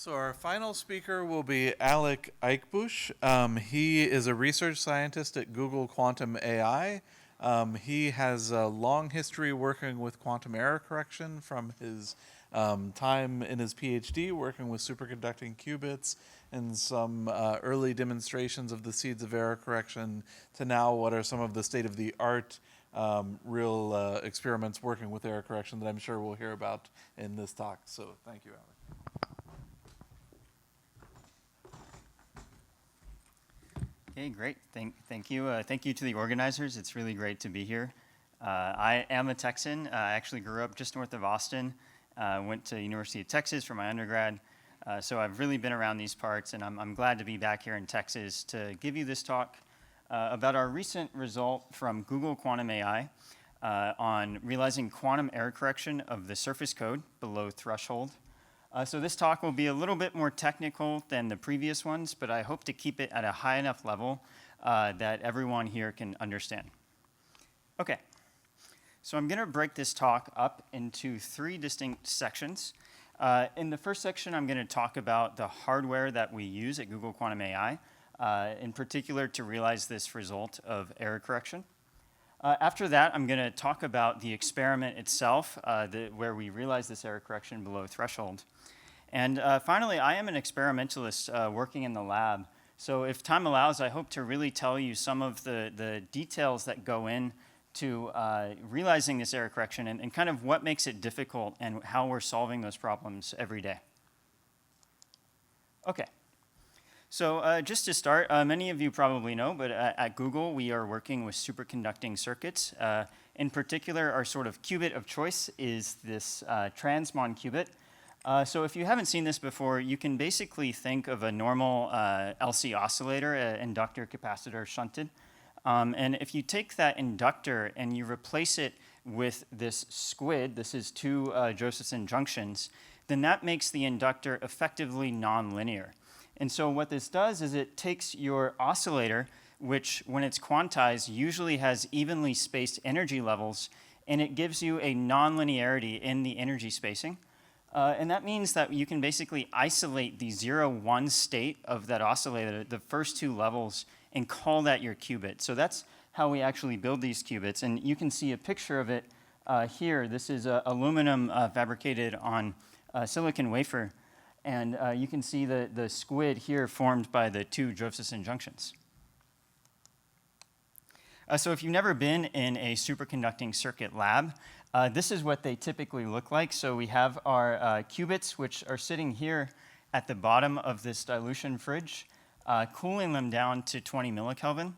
So our final speaker will be Alec Eichbusch. He is a research scientist at Google Quantum AI. He has a long history working with quantum error correction from his time in his PhD working with superconducting qubits and some early demonstrations of the seeds of error correction to now what are some of the state-of-the-art real experiments working with error correction that I'm sure we'll hear about in this talk. So thank you, Alec. Okay, great. Thank you. Thank you to the organizers. It's really great to be here. I am a Texan. I actually grew up just north of Austin. Went to University of Texas for my undergrad. So I've really been around these parts, and I'm glad to be back here in Texas to give you this talk about our recent result from Google Quantum AI on realizing quantum error correction of the surface code below threshold. So this talk will be a little bit more technical than the previous ones, but I hope to keep it at a high enough level that everyone here can understand. Okay, so I'm going to break this talk up into 3 distinct sections. In the first section, I'm going to talk about the hardware that we use at Google Quantum AI, in particular to realize this result of error correction. After that, I'm going to talk about the experiment itself, where we realize this error correction below threshold. And finally, I am an experimentalist working in the lab. So if time allows, I hope to really tell you some of the details that go into realizing this error correction and kind of what makes it difficult and how we're solving those problems every day. Okay. So just to start, many of you probably know, but at Google, we are working with superconducting circuits. In particular, our sort of qubit of choice is this transmon qubit. So if you haven't seen this before, you can basically think of a normal LC oscillator, inductor, capacitor, shunted. And if you take that inductor and you replace it with this squid, this is 2 Josephson junctions, then that makes the inductor effectively nonlinear. And so what this does is it takes your oscillator, which when it's quantized usually has evenly spaced energy levels, and it gives you a nonlinearity in the energy spacing. And that means that you can basically isolate the 0, 1 state of that oscillator, the first 2 levels, and call that your qubit. So that's how we actually build these qubits. And you can see a picture of it here. This is aluminum fabricated on silicon wafer. And you can see the squid here formed by the 2 Josephson junctions. So if you've never been in a superconducting circuit lab, this is what they typically look like. So we have our qubits, which are sitting here at the bottom of this dilution fridge, cooling them down to 20 millikelvin.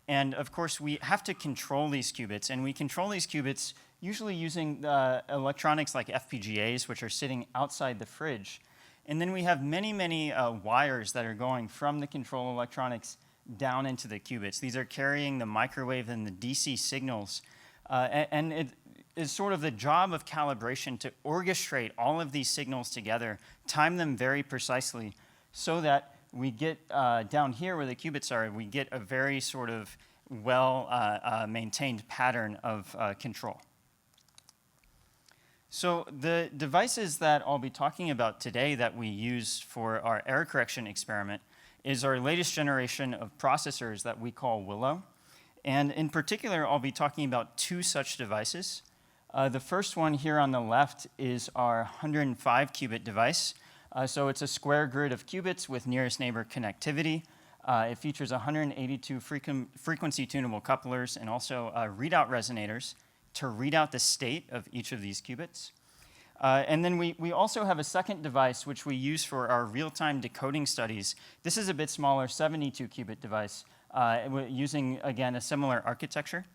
And of course, we have to control these qubits. And we control these qubits usually using electronics like FPGAs, which are sitting outside the fridge. And then we have many, many wires that are going from the control electronics down into the qubits. These are carrying the microwave and the DC signals. And it is sort of the job of calibration to orchestrate all of these signals together, time them very precisely, so that we get down here where the qubits are, we get a very sort of well-maintained pattern of control. So the devices that I'll be talking about today that we use for our error correction experiment is our latest generation of processors that we call Willow. And in particular, I'll be talking about 2 such devices. The first one here on the left is our 105 qubit device. So it's a square grid of qubits with nearest neighbor connectivity. It features 182 frequency tunable couplers and also readout resonators to read out the state of each of these qubits. And then we also have a second device which we use for our real-time decoding studies. This is a bit smaller, 72 qubit device, using, again, a similar architecture.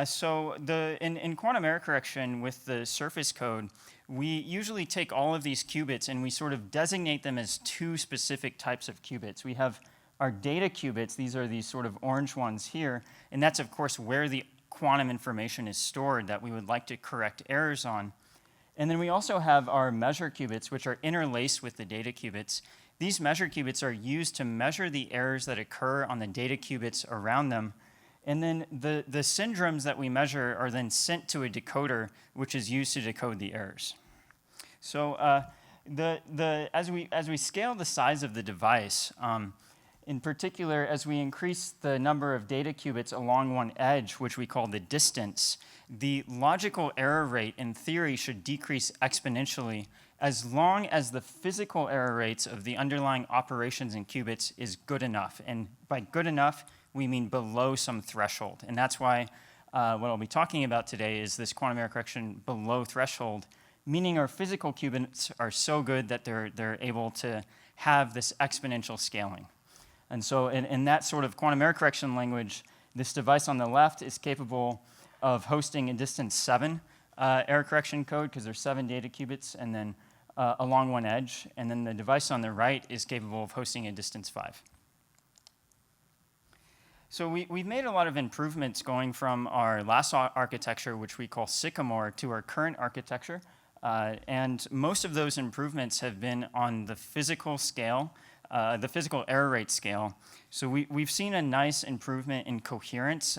So in quantum error correction with the surface code, we usually take all of these qubits and we sort of designate them as 2 specific types of qubits. We have our data qubits. These are these sort of orange ones here. And that's, of course, where the quantum information is stored that we would like to correct errors on. And then we also have our measure qubits, which are interlaced with the data qubits. These measure qubits are used to measure the errors that occur on the data qubits around them. And then the syndromes that we measure are then sent to a decoder, which is used to decode the errors. So As we scale the size of the device, in particular, as we increase the number of data qubits along one edge, which we call the distance, the logical error rate in theory should decrease exponentially as long as the physical error rates of the underlying operations in qubits is good enough. And by good enough, we mean below some threshold. And that's why what I'll be talking about today is this quantum error correction below threshold, meaning our physical qubits are so good that they're able to have this exponential scaling. And so in that sort of quantum error correction language, this device on the left is capable of hosting a distance 7 error correction code, because there's 7 data qubits, and then along one edge. And then the device on the right is capable of hosting a distance 5. So we've made a lot of improvements going from our last architecture, which we call Sycamore, to our current architecture. And most of those improvements have been on the physical scale, the physical error rate scale. So we've seen a nice improvement in coherence,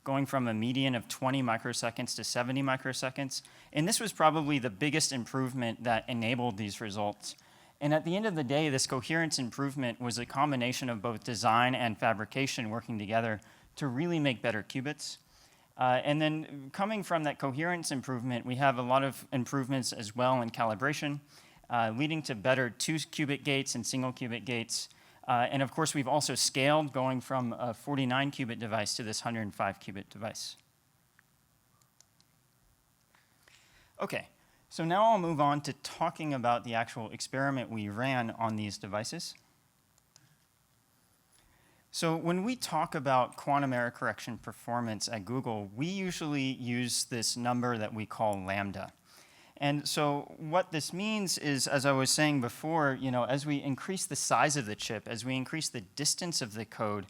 going from a median of 20 microseconds to 70 microseconds. And this was probably the biggest improvement that enabled these results. And at the end of the day, this coherence improvement was a combination of both design and fabrication working together to really make better qubits. And then coming from that coherence improvement, we have a lot of improvements as well in calibration, leading to better 2-qubit gates and single-qubit gates. And of course, we've also scaled, going from a 49-qubit device to this 105-qubit device. OK, so now I'll move on to talking about the actual experiment we ran on these devices. So when we talk about quantum error correction performance at Google, we usually use this number that we call lambda. And so what this means is, as I was saying before, as we increase the size of the chip, as we increase the distance of the code,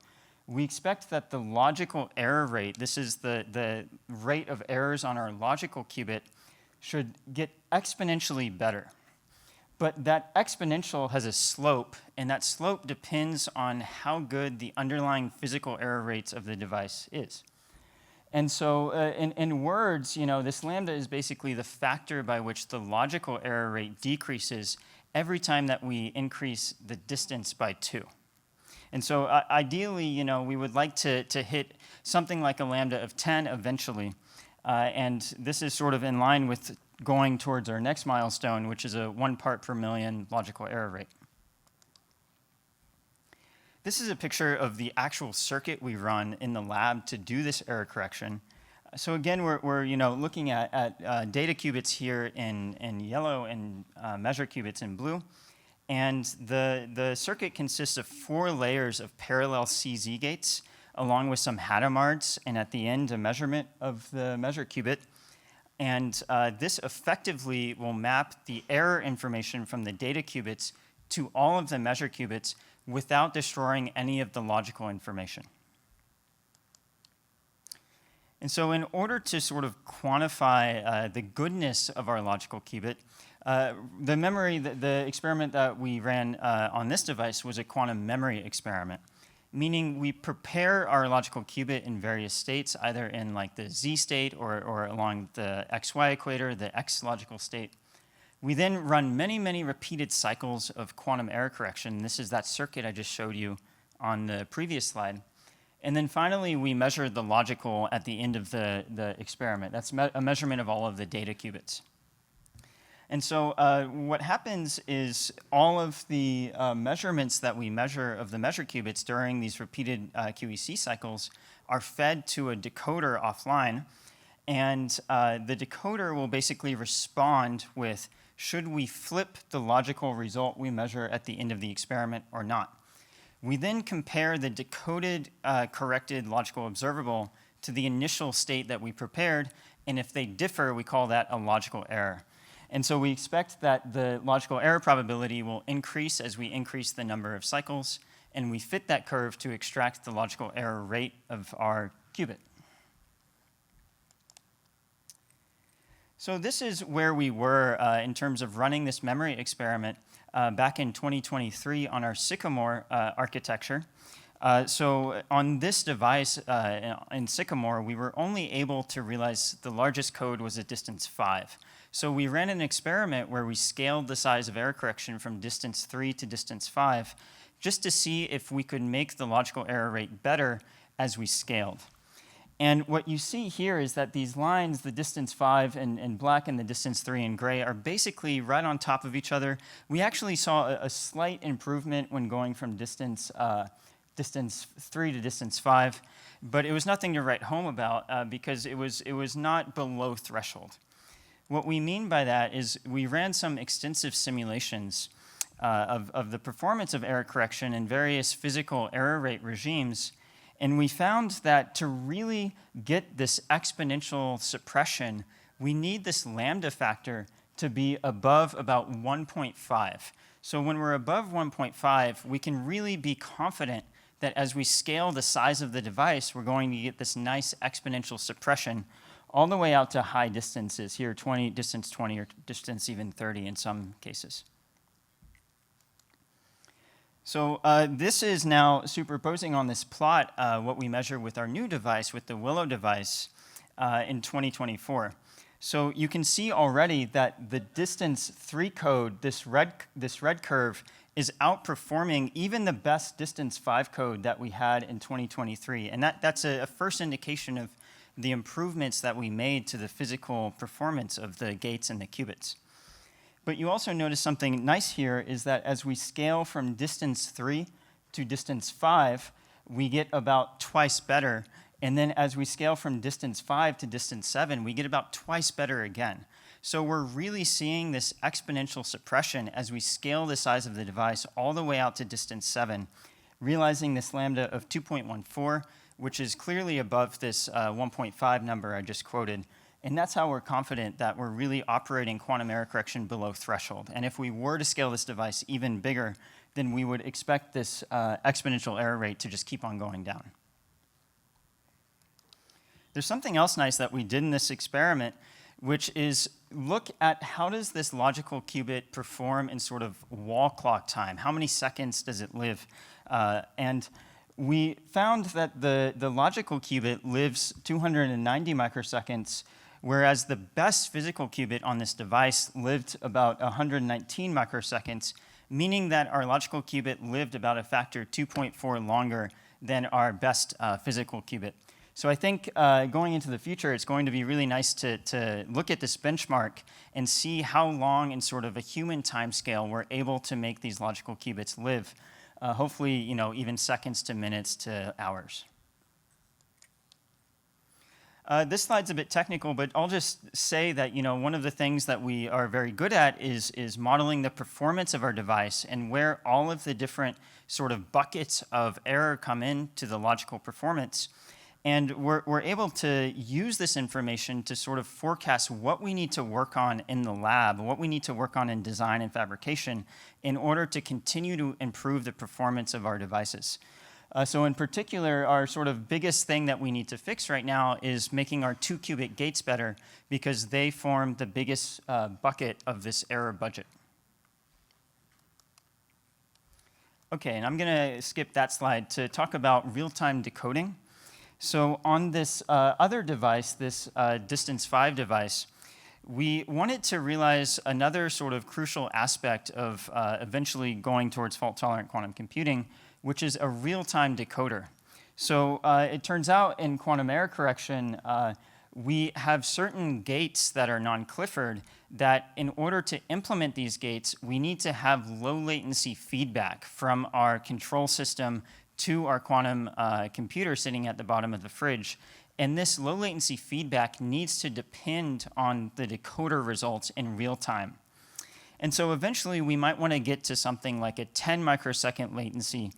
we expect that the logical error rate, this is the rate of errors on our logical qubit, should get exponentially better. But that exponential has a slope, and that slope depends on how good the underlying physical error rates of the device is. And so in words, this lambda is basically the factor by which the logical error rate decreases every time that we increase the distance by 2. And so ideally, we would like to hit something like a lambda of 10 eventually. And this is sort of in line with going towards our next milestone, which is a 1 part per million logical error rate. This is a picture of the actual circuit we run in the lab to do this error correction. So again, we're looking at data qubits here in yellow and measure qubits in blue. And the circuit consists of 4 layers of parallel CZ gates, along with some Hadamards, and at the end, a measurement of the measure qubit. And this effectively will map the error information from the data qubits to all of the measure qubits without destroying any of the logical information. And so in order to sort of quantify the goodness of our logical qubit, the experiment that we ran on this device was a quantum memory experiment, meaning we prepare our logical qubit in various states, either in like the Z state or along the XY equator, the X logical state. We then run many, many repeated cycles of quantum error correction. This is that circuit I just showed you on the previous slide. And then finally, we measure the logical at the end of the experiment. That's a measurement of all of the data qubits. And so what happens is all of the measurements that we measure of the measure qubits during these repeated QEC cycles are fed to a decoder offline. And the decoder will basically respond with, should we flip the logical result we measure at the end of the experiment or not? We then compare the decoded corrected logical observable to the initial state that we prepared. And if they differ, we call that a logical error. And so we expect that the logical error probability will increase as we increase the number of cycles. And we fit that curve to extract the logical error rate of our qubit. So this is where we were in terms of running this memory experiment back in 2023 on our Sycamore architecture. So on this device in Sycamore, we were only able to realize the largest code was at distance 5. So we ran an experiment where we scaled the size of error correction from distance 3 to distance 5, just to see if we could make the logical error rate better as we scaled. And what you see here is that these lines, the distance 5 in black and the distance 3 in gray, are basically right on top of each other. We actually saw a slight improvement when going from distance 3 to distance 5, but it was nothing to write home about because it was not below threshold. What we mean by that is we ran some extensive simulations of the performance of error correction in various physical error rate regimes, and we found that to really get this exponential suppression, we need this lambda factor to be above about 1.5. So when we're above 1.5, we can really be confident that as we scale the size of the device, we're going to get this nice exponential suppression all the way out to high distances, here distance 20 or distance even 30 in some cases. So this is now superposing on this plot what we measure with our new device, with the Willow device in 2024. So you can see already that the distance 3 code, this red curve, is outperforming even the best distance 5 code that we had in 2023. And that's a first indication of the improvements that we made to the physical performance of the gates and the qubits. But you also notice something nice here is that as we scale from distance 3 to distance 5, we get about twice better. And then as we scale from distance 5 to distance 7, we get about twice better again. So we're really seeing this exponential suppression as we scale the size of the device all the way out to distance 7, realizing this lambda of 2.14, which is clearly above this 1.5 number I just quoted. And that's how we're confident that we're really operating quantum error correction below threshold. And if we were to scale this device even bigger, then we would expect this exponential error rate to just keep on going down. There's something else nice that we did in this experiment, which is look at how does this logical qubit perform in sort of wall clock time? How many seconds does it live? And we found that the logical qubit lives 290 microseconds, whereas the best physical qubit on this device lived about 119 microseconds, meaning that our logical qubit lived about a factor 2.4 longer than our best physical qubit. So I think going into the future, it's going to be really nice to look at this benchmark and see how long in sort of a human timescale we're able to make these logical qubits live. Hopefully, even seconds to minutes to hours. This slide's a bit technical, but I'll just say that one of the things that we are very good at is modeling the performance of our device and where all of the different sort of buckets of error come into the logical performance. And we're able to use this information to sort of forecast what we need to work on in the lab, what we need to work on in design and fabrication in order to continue to improve the performance of our devices. So in particular, our sort of biggest thing that we need to fix right now is making our 2-qubit gates better because they form the biggest bucket of this error budget. Okay, and I'm going to skip that slide to talk about real-time decoding. So on this other device, this distance 5 device, we wanted to realize another sort of crucial aspect of eventually going towards fault-tolerant quantum computing, which is a real-time decoder. So it turns out in quantum error correction, we have certain gates that are non-Clifford that in order to implement these gates, we need to have low latency feedback from our control system to our quantum computer sitting at the bottom of the fridge. And this low latency feedback needs to depend on the decoder results in real time. And so eventually we might want to get to something like a 10 microsecond latency.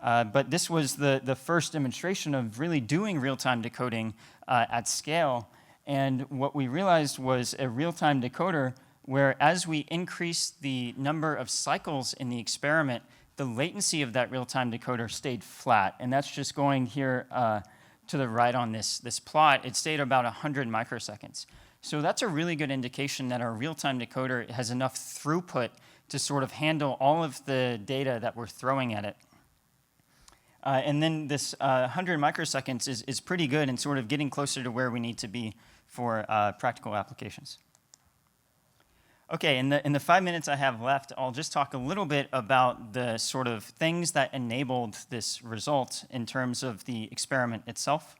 But this was the first demonstration of really doing real-time decoding at scale. And what we realized was a real-time decoder where as we increase the number of cycles in the experiment, the latency of that real-time decoder stayed flat. And that's just going here to the right on this plot. It stayed about 100 microseconds. So that's a really good indication that our real-time decoder has enough throughput to sort of handle all of the data that we're throwing at it. And then this 100 microseconds is pretty good and sort of getting closer to where we need to be for practical applications. Okay, in the 5 minutes I have left, I'll just talk a little bit about the sort of things that enabled this result in terms of the experiment itself.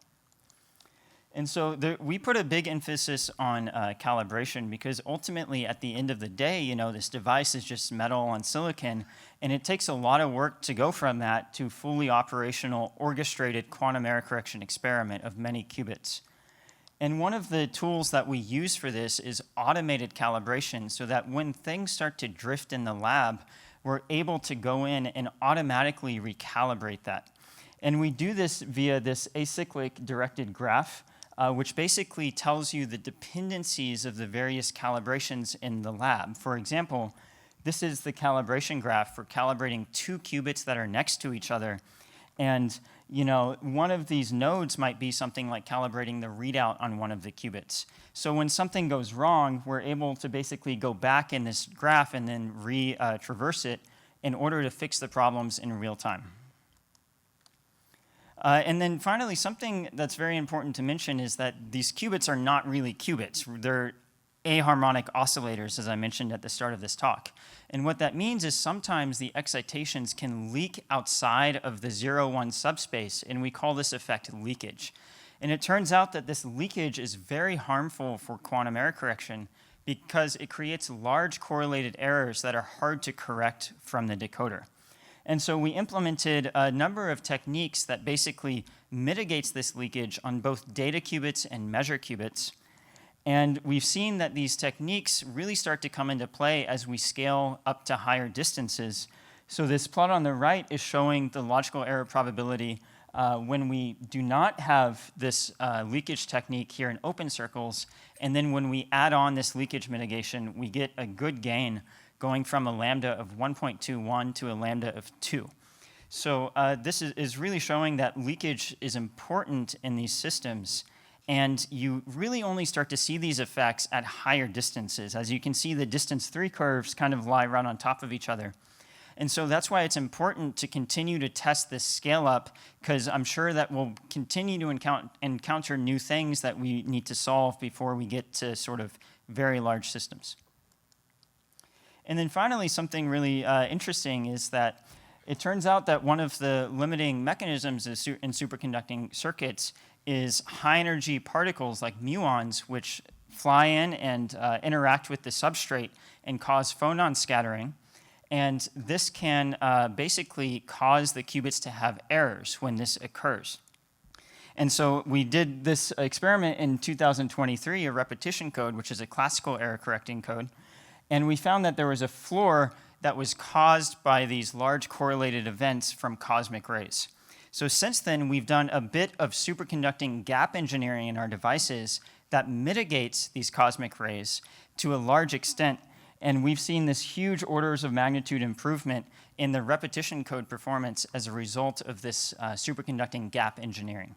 And so we put a big emphasis on calibration because ultimately at the end of the day, you know, this device is just metal on silicon, and it takes a lot of work to go from that to fully operational orchestrated quantum error correction experiment of many qubits. And one of the tools that we use for this is automated calibration so that when things start to drift in the lab, we're able to go in and automatically recalibrate that. And we do this via this acyclic directed graph, which basically tells you the dependencies of the various calibrations in the lab. For example, this is the calibration graph for calibrating 2 qubits that are next to each other. And you know, one of these nodes might be something like calibrating the readout on one of the qubits. So when something goes wrong, we're able to basically go back in this graph and then traverse it in order to fix the problems in real time. And then finally, something that's very important to mention is that these qubits are not really qubits. They're aharmonic oscillators, as I mentioned at the start of this talk. And what that means is sometimes the excitations can leak outside of the 0-1 subspace, and we call this effect leakage. And it turns out that this leakage is very harmful for quantum error correction because it creates large correlated errors that are hard to correct from the decoder. And so we implemented a number of techniques that basically mitigates this leakage on both data qubits and measure qubits. And we've seen that these techniques really start to come into play as we scale up to higher distances. So this plot on the right is showing the logical error probability when we do not have this leakage technique here in open circles. And then when we add on this leakage mitigation, we get a good gain going from a lambda of 1.21 to a lambda of 2. So this is really showing that leakage is important in these systems. And you really only start to see these effects at higher distances. As you can see, the distance 3 curves kind of lie right on top of each other. And so that's why it's important to continue to test this scale up, because I'm sure that we'll continue to encounter new things that we need to solve before we get to sort of very large systems. And then finally, something really interesting is that it turns out that one of the limiting mechanisms in superconducting circuits is high-energy particles like muons, which fly in and interact with the substrate and cause phonon scattering. And this can basically cause the qubits to have errors when this occurs. And so we did this experiment in 2023, a repetition code, which is a classical error correcting code. And we found that there was a floor that was caused by these large correlated events from cosmic rays. So since then, we've done a bit of superconducting gap engineering in our devices that mitigates these cosmic rays to a large extent. And we've seen this huge orders of magnitude improvement in the repetition code performance as a result of this superconducting gap engineering.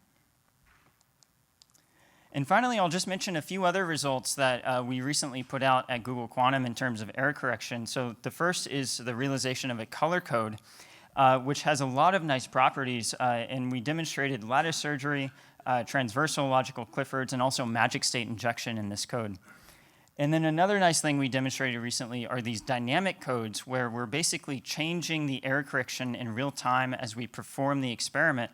And finally, I'll just mention a few other results that we recently put out at Google Quantum in terms of error correction. So the first is the realization of a color code, which has a lot of nice properties. And we demonstrated lattice surgery, transversal logical Cliffords, and also magic state injection in this code. And then another nice thing we demonstrated recently are these dynamic codes, where we're basically changing the error correction in real time as we perform the experiment.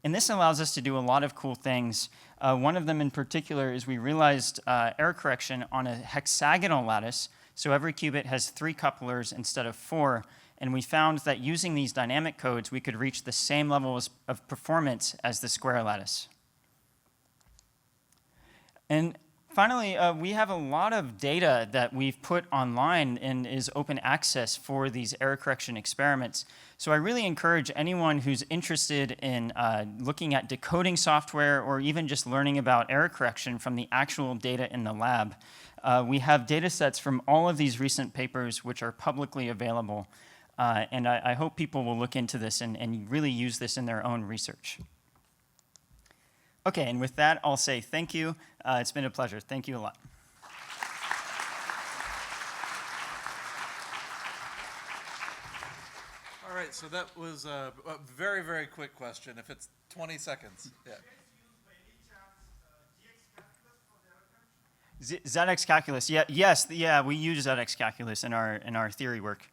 And this allows us to do a lot of cool things. One of them in particular is we realized error correction on a hexagonal lattice. So every qubit has 3 couplers instead of 4. And we found that using these dynamic codes, we could reach the same levels of performance as the square lattice. And finally, we have a lot of data that we've put online and is open access for these error correction experiments. So I really encourage anyone who's interested in looking at decoding software or even just learning about error correction from the actual data in the lab. We have data sets from all of these recent papers which are publicly available. And I hope people will look into this and really use this in their own research. Okay, and with that, I'll say thank you. It's been a pleasure. Thank you a lot. All right, so that was a very, very quick question. If it's 20 seconds. Yeah. ZX calculus. Yeah, yes, yeah, we use ZX calculus in our theory work.